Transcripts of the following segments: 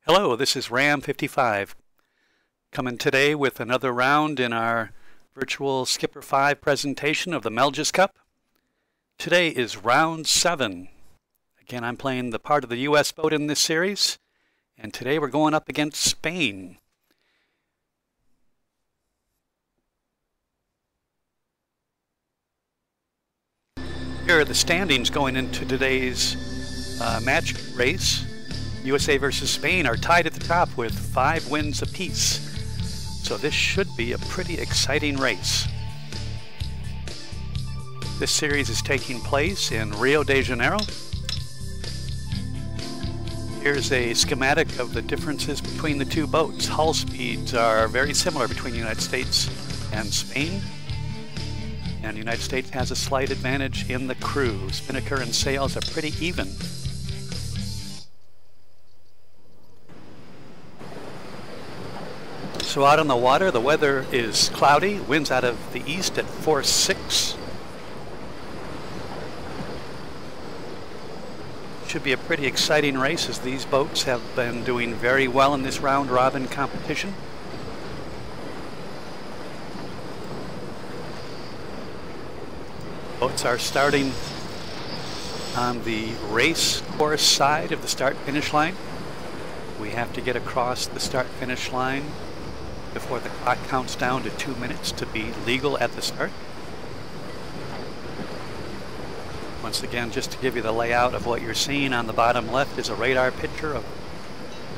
Hello, this is Ram 55 coming today with another round in our virtual Skipper 5 presentation of the Melges Cup. Today is round 7. Again, I'm playing the part of the U.S. boat in this series, and today we're going up against Spain. Here are the standings going into today's match race. USA versus Spain are tied at the top with 5 wins apiece. So this should be a pretty exciting race. This series is taking place in Rio de Janeiro. Here's a schematic of the differences between the two boats. Hull speeds are very similar between the United States and Spain. And the United States has a slight advantage in the crew. Spinnaker and sails are pretty even. So out on the water, the weather is cloudy, winds out of the east at force 6. Should be a pretty exciting race as these boats have been doing very well in this round robin competition. Boats are starting on the race course side of the start-finish line. We have to get across the start-finish line before the clock counts down to 2 minutes to be legal at the start. Once again, just to give you the layout of what you're seeing, on the bottom left is a radar picture of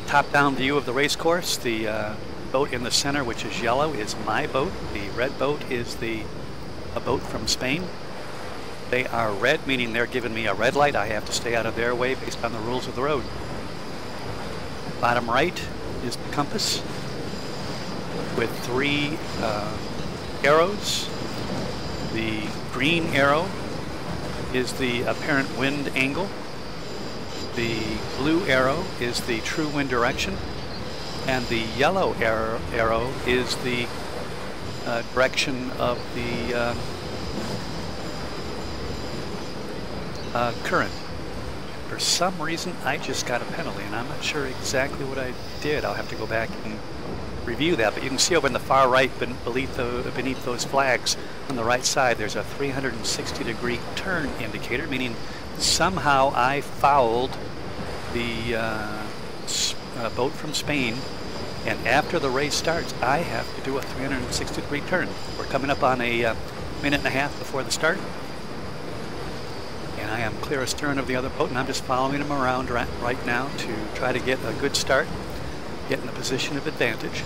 top-down view of the race course. The boat in the center, which is yellow, is my boat. The red boat is a boat from Spain. They are red, meaning they're giving me a red light. I have to stay out of their way based on the rules of the road. Bottom right is the compass with 3 arrows. The green arrow is the apparent wind angle. The blue arrow is the true wind direction. And the yellow arrow is the direction of the current. For some reason, I just got a penalty, and I'm not sure exactly what I did. I'll have to go back and review that, but you can see over in the far right beneath those flags on the right side there's a 360-degree turn indicator, meaning somehow I fouled the boat from Spain, and after the race starts I have to do a 360-degree turn. We're coming up on a minute and a half before the start, and I am clear astern of the other boat, and I'm just following them around right now to try to get a good start, get in a position of advantage.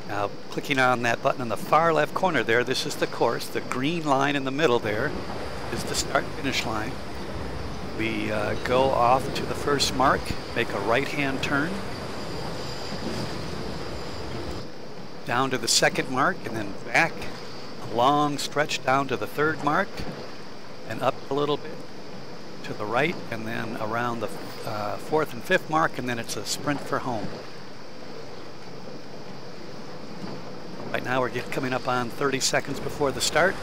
Now, clicking on that button in the far left corner there, this is the course. The green line in the middle there is the start-finish line. We go off to the first mark, make a right-hand turn, down to the second mark, and then back a long stretch down to the third mark, and up a little bit to the right, and then around the 4th and 5th mark, and then it's a sprint for home. Right now we're coming up on 30 seconds before the start.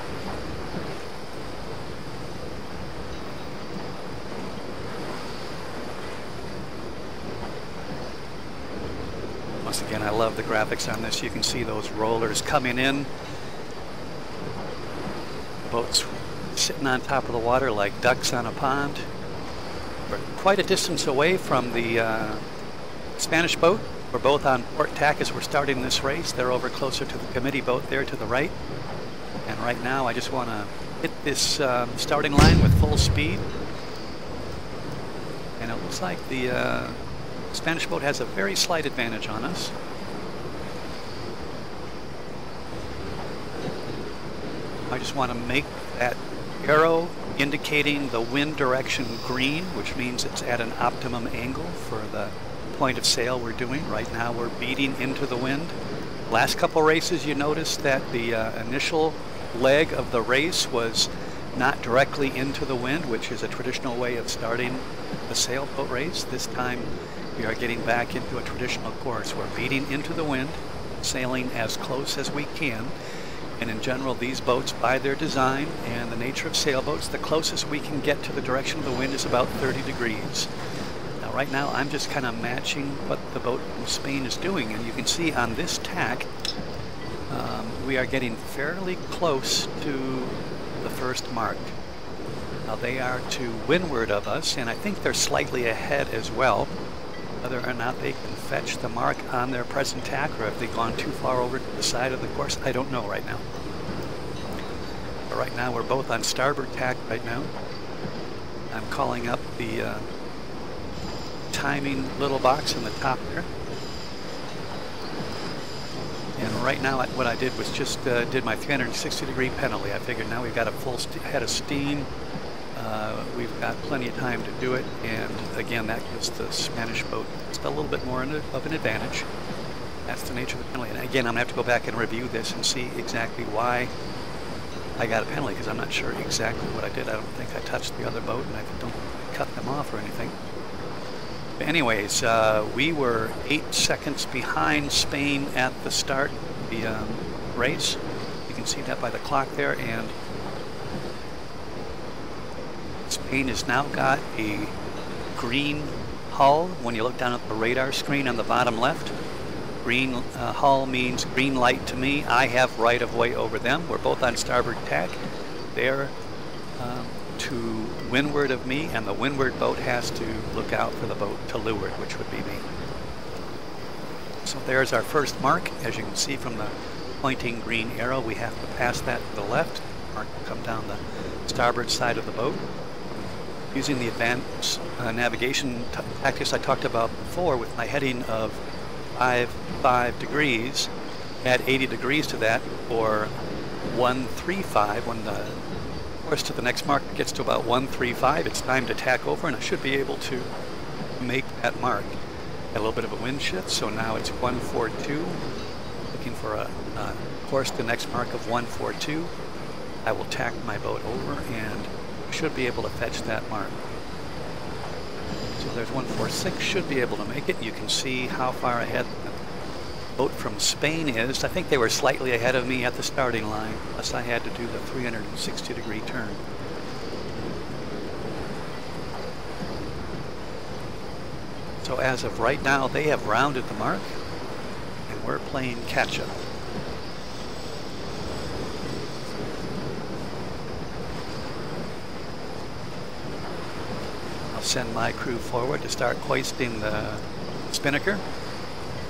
Once again, I love the graphics on this. You can see those rollers coming in. Boats sitting on top of the water like ducks on a pond. We're quite a distance away from the Spanish boat. We're both on port tack as we're starting this race. They're over closer to the committee boat there to the right. And right now I just want to hit this starting line with full speed. And it looks like the Spanish boat has a very slight advantage on us. I just want to make that arrow indicating the wind direction green, which means it's at an optimum angle for the point of sail we're doing. Right now we're beating into the wind. Last couple races you noticed that the initial leg of the race was not directly into the wind, which is a traditional way of starting a sailboat race. This time we are getting back into a traditional course. We're beating into the wind, sailing as close as we can, And in general, these boats, by their design and the nature of sailboats, the closest we can get to the direction of the wind is about 30 degrees. Now, right now, I'm just kind of matching what the boat from Spain is doing. And you can see on this tack, we are getting fairly close to the first mark. Now, they are to windward of us, and I think they're slightly ahead as well. Whether or not they can fetch the mark on their present tack, or if they've gone too far over to the side of the course, I don't know right now. But right now we're both on starboard tack right now. I'm calling up the timing little box in the top there. And right now what I did was just did my 360-degree penalty. I figured now we've got a full head of steam. We've got plenty of time to do it, and again, that gives the Spanish boat just a little bit more of an advantage. That's the nature of the penalty. And again, I'm going to have to go back and review this and see exactly why I got a penalty, because I'm not sure exactly what I did. I don't think I touched the other boat, and I don't cut them off or anything. But anyways, we were 8 seconds behind Spain at the start of the race. You can see that by the clock there, and Spain has now got a green hull. When you look down at the radar screen on the bottom left, green hull means green light to me. I have right of way over them. We're both on starboard tack. They're to windward of me, and the windward boat has to look out for the boat to leeward, which would be me. So there's our first mark. As you can see from the pointing green arrow, we have to pass that to the left. Mark will come down the starboard side of the boat. Using the advanced navigation tactics I talked about before, with my heading of 5 degrees, add 80 degrees to that, or 135. When the course to the next mark gets to about 135, it's time to tack over, and I should be able to make that mark. Got a little bit of a wind shift, so now it's 142. Looking for a course to the next mark of 142. I will tack my boat over and should be able to fetch that mark. So there's 146, should be able to make it. You can see how far ahead the boat from Spain is. I think they were slightly ahead of me at the starting line, plus I had to do the 360-degree turn. So as of right now, they have rounded the mark, and we're playing catch-up. Send my crew forward to start hoisting the spinnaker.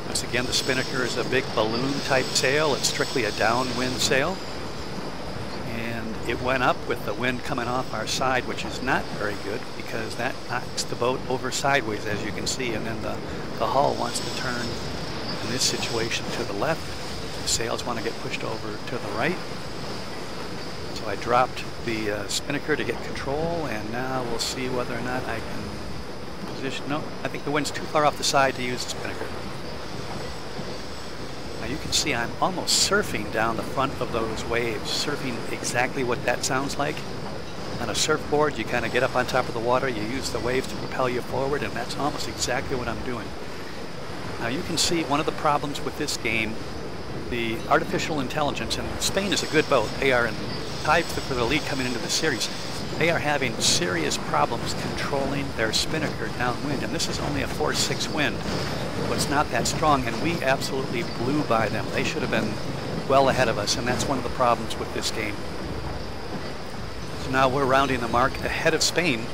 Once again, the spinnaker is a big balloon type sail. It's strictly a downwind sail, and it went up with the wind coming off our side, which is not very good because that knocks the boat over sideways, as you can see, and then the hull wants to turn in this situation to the left. The sails want to get pushed over to the right. So I dropped the spinnaker to get control, and now we'll see whether or not I can position. No, I think the wind's too far off the side to use the spinnaker. Now you can see I'm almost surfing down the front of those waves, surfing exactly what that sounds like. On a surfboard, you kind of get up on top of the water, you use the waves to propel you forward, and that's almost exactly what I'm doing. Now you can see one of the problems with this game, the artificial intelligence, and Spain is a good boat. They are in tied for the lead coming into the series. They are having serious problems controlling their spinnaker downwind, and this is only a 4-6 wind, so it's not that strong, and we absolutely blew by them. They should have been well ahead of us, and that's one of the problems with this game. So now we're rounding the mark ahead of Spain,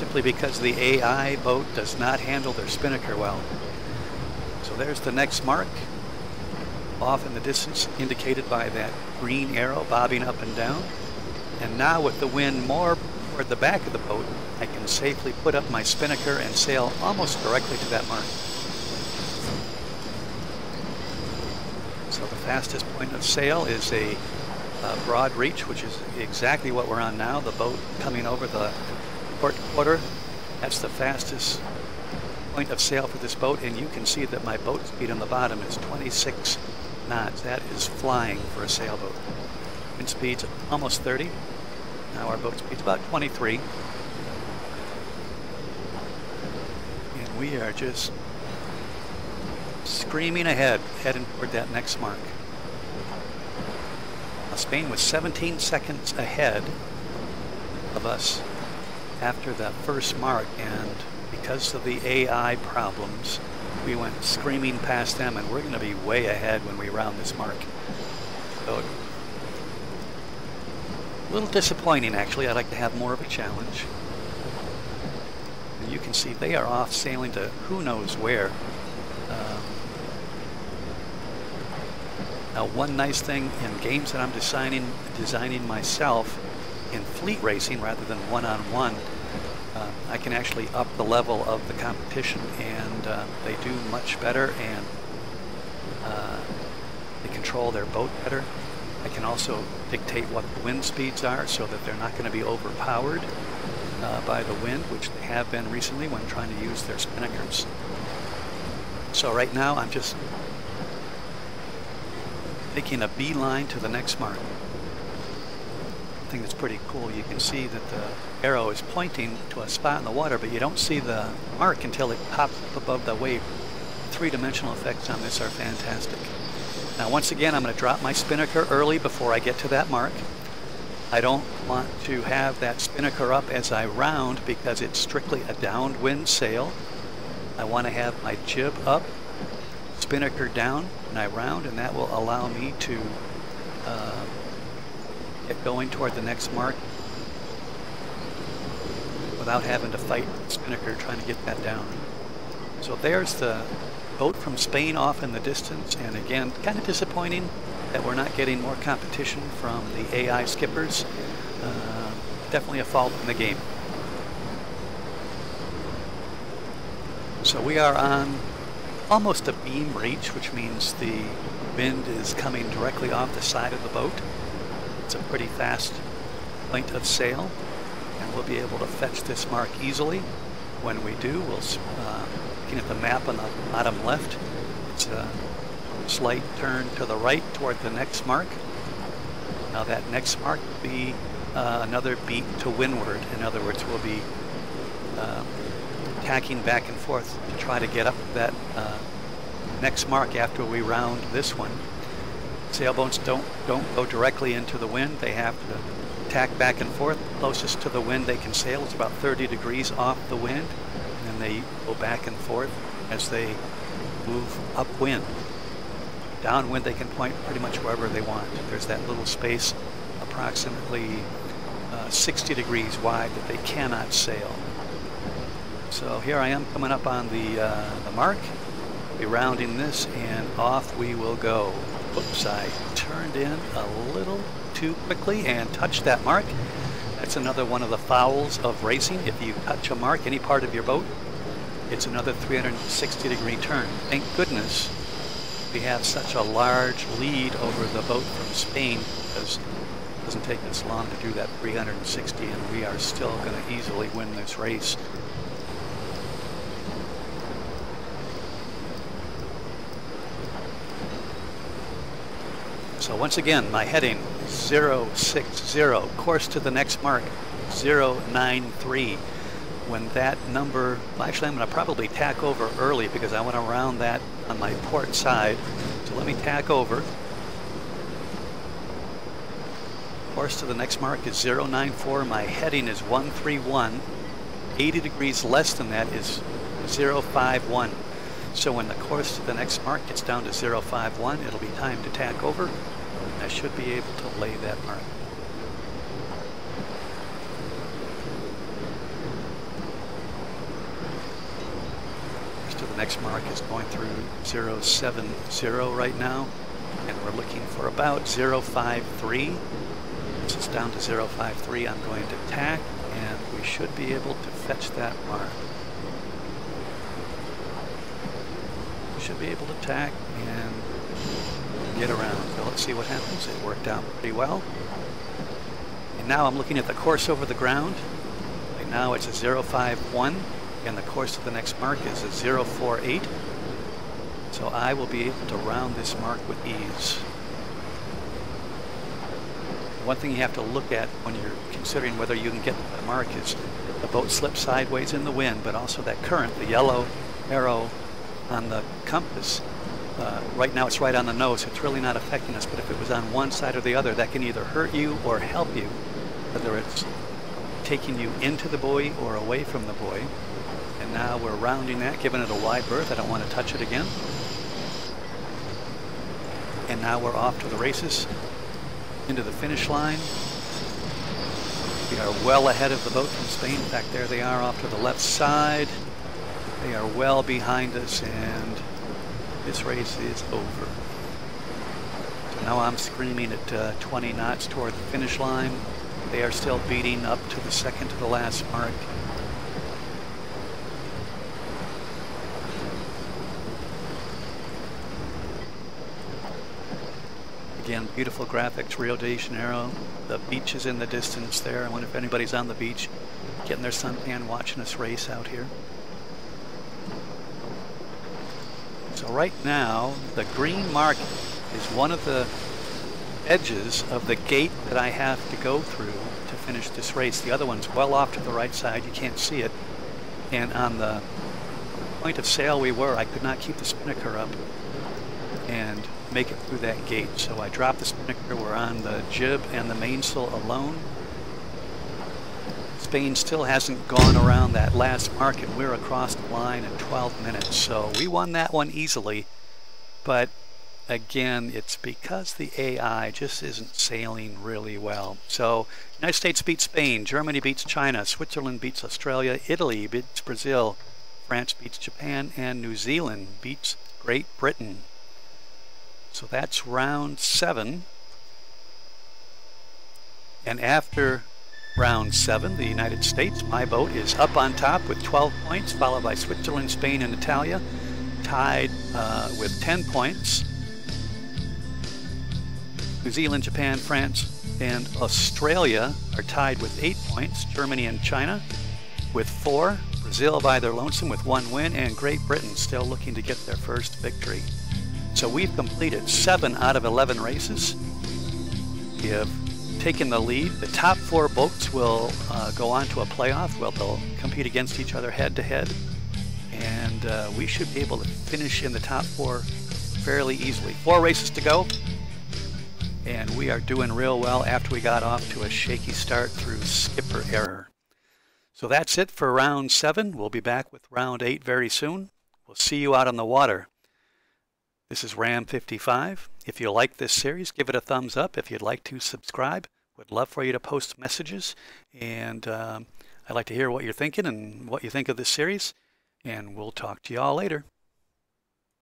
simply because the AI boat does not handle their spinnaker well. So there's the next mark, off in the distance, indicated by that green arrow bobbing up and down. And now with the wind more toward the back of the boat, I can safely put up my spinnaker and sail almost directly to that mark. So the fastest point of sail is a broad reach, which is exactly what we're on now, the boat coming over the port quarter. That's the fastest point of sail for this boat, and you can see that my boat speed on the bottom is 26 knots. That is flying for a sailboat. Wind speed's almost 30. Now our boat speed's about 23. And we are just screaming ahead, heading toward that next mark. Spain was 17 seconds ahead of us after the first mark, and because of the AI problems, we went screaming past them, and we're going to be way ahead when we round this mark. So, a little disappointing, actually. I'd like to have more of a challenge. And you can see they are off sailing to who knows where. Now, one nice thing in games that I'm designing myself in fleet racing rather than one-on-one, I can actually up the level of the competition, and they do much better, and they control their boat better. I can also dictate what the wind speeds are so that they're not going to be overpowered by the wind, which they have been recently when trying to use their spinnakers. So right now I'm just making a beeline to the next mark. I think that's pretty cool. You can see that the arrow is pointing to a spot in the water, but you don't see the mark until it pops up above the wave. Three-dimensional effects on this are fantastic. Now, once again, I'm going to drop my spinnaker early before I get to that mark. I don't want to have that spinnaker up as I round because it's strictly a downwind sail. I want to have my jib up, spinnaker down when I round, and that will allow me to get going toward the next mark without having to fight the spinnaker trying to get that down. So there's the boat from Spain off in the distance, and again, kind of disappointing that we're not getting more competition from the AI skippers. Definitely a fault in the game. So we are on almost a beam reach, which means the wind is coming directly off the side of the boat. It's a pretty fast point of sail, and we'll be able to fetch this mark easily. When we do, we'll, looking at the map on the bottom left, it's a slight turn to the right toward the next mark. Now that next mark will be another beat to windward. In other words, we'll be tacking back and forth to try to get up that next mark after we round this one. Sailboats don't go directly into the wind. They have to tack back and forth. Closest to the wind they can sail is about 30 degrees off the wind, and they go back and forth as they move upwind. Downwind they can point pretty much wherever they want. There's that little space approximately 60 degrees wide that they cannot sail. So here I am coming up on the mark. We'll be rounding this, and off we will go. Whoops, I turned in a little too quickly and touched that mark. That's another one of the fouls of racing. If you touch a mark, any part of your boat, it's another 360-degree turn. Thank goodness we have such a large lead over the boat from Spain, because it doesn't take us long to do that 360, and we are still going to easily win this race. So once again, my heading 060, course to the next mark 093. When that number, well, actually I'm going to probably tack over early because I want to round that on my port side. So let me tack over. Course to the next mark is 094. My heading is 131. 80 degrees less than that is 051. So when the course to the next mark gets down to 051, it'll be time to tack over. I should be able to lay that mark. Course to the next mark is going through 070 right now, and we're looking for about 053. Since it's down to 053, I'm going to tack, and we should be able to fetch that mark. Should be able to tack and get around. So let's see what happens. It worked out pretty well. And now I'm looking at the course over the ground. Right now it's a 051, and the course to the next mark is a 048. So I will be able to round this mark with ease. One thing you have to look at when you're considering whether you can get to the mark is the boat slips sideways in the wind, but also that current, the yellow arrow on the compass, Right now it's right on the nose, so it's really not affecting us, but if it was on one side or the other, that can either hurt you or help you, whether it's taking you into the buoy or away from the buoy. And now we're rounding that, giving it a wide berth. I don't want to touch it again. And now we're off to the races, into the finish line. We are well ahead of the boat from Spain. In fact, there they are off to the left side. They are well behind us, and this race is over. So now I'm screaming at 20 knots toward the finish line. They are still beating up to the second to the last mark. Again, beautiful graphics, Rio de Janeiro. The beach is in the distance there. I wonder if anybody's on the beach getting their suntan watching us race out here. So right now, the green mark is one of the edges of the gate that I have to go through to finish this race. The other one's well off to the right side. You can't see it. And on the point of sail we were, I could not keep the spinnaker up and make it through that gate. So I dropped the spinnaker. We're on the jib and the mainsail alone. Spain still hasn't gone around that last mark, and we're across the line in 12 minutes. So we won that one easily, but again, it's because the AI just isn't sailing really well. So United States beats Spain, Germany beats China, Switzerland beats Australia, Italy beats Brazil, France beats Japan, and New Zealand beats Great Britain. So that's round 7. And after round 7, the United States, my boat, is up on top with 12 points, followed by Switzerland, Spain, and Italia, tied with 10 points. New Zealand, Japan, France, and Australia are tied with 8 points. Germany and China with 4. Brazil by their lonesome with 1 win, and Great Britain still looking to get their first victory. So we've completed 7 out of 11 races. We have taken the lead. The top 4 boats will go on to a playoff. Well, they'll compete against each other head to head, and we should be able to finish in the top 4 fairly easily. 4 races to go, and we are doing real well after we got off to a shaky start through skipper error. So that's it for round 7. We'll be back with round 8 very soon. We'll see you out on the water. This is Ram 55. If you like this series, give it a thumbs up. If you'd like to subscribe, would love for you to post messages. And I'd like to hear what you're thinking and what you think of this series. And we'll talk to you all later.